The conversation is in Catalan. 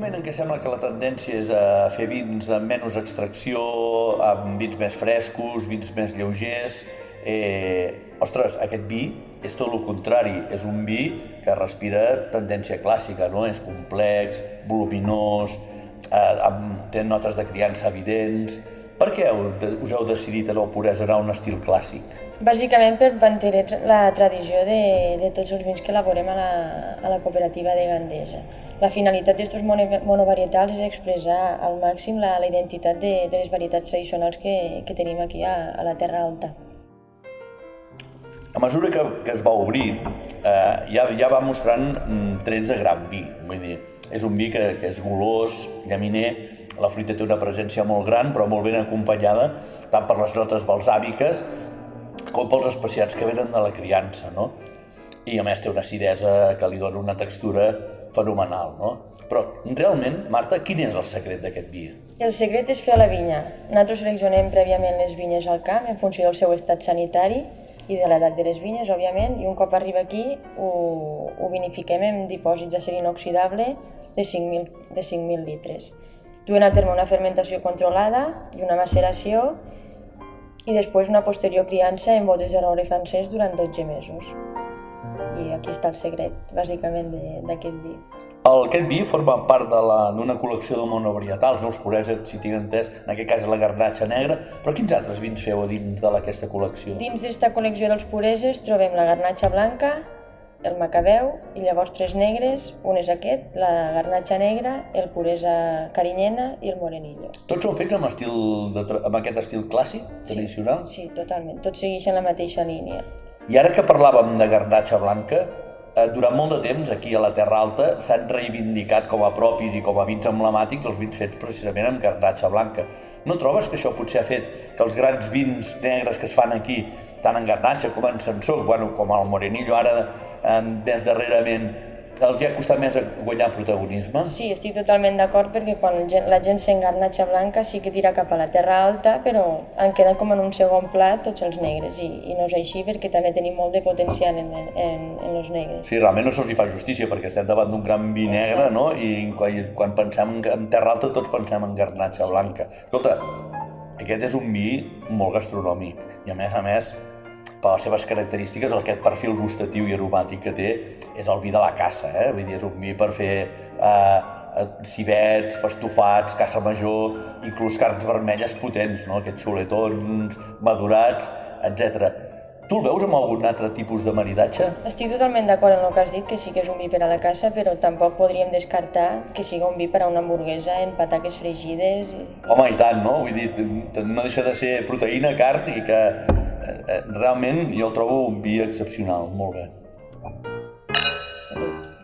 moment en què sembla que la tendència és a fer vins amb menys extracció, amb vins més frescos, vins més lleugers, ostres, aquest vi és tot el contrari, és un vi que respira tendència clàssica, no? És complex, voluminós, té notes de criança evidents. Per què us heu decidit a l'Opurès anar a un estil clàssic? Bàsicament per mantenir la tradició de tots els vins que elaborem a la cooperativa de Gandesa. La finalitat d'aquests monovarietals és expressar al màxim la identitat de les varietats tradicionals que tenim aquí a la Terra Alta. A mesura que es va obrir, ja va mostrant trets de gran vi. Vull dir, és un vi que és golós, llaminer, la fruita té una presència molt gran, però molt ben acompanyada, tant per les notes balsàmiques com pels especiats que venen de la criança, no? I a més té una acidesa que li dona una textura fenomenal, no? Però realment, Marta, quin és el secret d'aquest vi? El secret és fer a la vinya. Nosaltres seleccionem prèviament les vinyes al camp en funció del seu estat sanitari i de l'edat de les vinyes, òbviament, i un cop arriba aquí ho vinifiquem en dipòsits d'acer inoxidable de 5.000 litres. Duent a terme una fermentació controlada i una maceració i després una posterior criança en botes de roure francès durant 12 mesos. I aquí està el secret, bàsicament, d'aquest vi. Aquest vi forma part d'una col·lecció de monovarietals, no? Els Puresa, si tinc entès, en aquest cas la garnatxa negra, però quins altres vins feu a dins d'aquesta col·lecció? Dins d'aquesta col·lecció dels Pureses trobem la garnatxa blanca, el macabeu i llavors tres negres, un és aquest, la garnatxa negra, el puresa carinyena i el morenillo. Tots són fets amb aquest estil clàssic, tradicional? Sí, totalment. Tots segueixen la mateixa línia. I ara que parlàvem de garnatxa blanca, durant molt de temps aquí a la Terra Alta s'han reivindicat com a propis i com a vins emblemàtics els vins fets precisament amb garnatxa blanca. No trobes que això potser ha fet que els grans vins negres que es fan aquí, tant en garnatxa com en sensor, com el morenillo ara més darrerament, els ha costat més guanyar protagonisme? Sí, estic totalment d'acord perquè quan la gent sent garnatxa blanca sí que tira cap a la Terra Alta, però han quedat com en un segon plat tots els negres i no és així perquè també tenim molt de potencial en els negres. Sí, realment no se'ls fa justícia perquè estem davant d'un gran vi negre, no? I quan pensem en Terra Alta tots pensem en garnatxa blanca. Escolta, aquest és un vi molt gastronòmic i a més, per les seves característiques, aquest perfil gustatiu i aromàtic que té és el vi de la caça, Vull dir, és un vi per fer civets, pastofats, caça major, inclús carns vermelles potents, no? Aquests xuletons madurats, etc. Tu el veus amb algun altre tipus de maridatge? Estic totalment d'acord en el que has dit, que sí que és un vi per a la caça, però tampoc podríem descartar que sigui un vi per a una hamburguesa en pataques fregides. Home, i tant, no? Vull dir, no deixa de ser proteïna, carn, i que realment jo el trobo un vi excepcional, molt bé. Salut.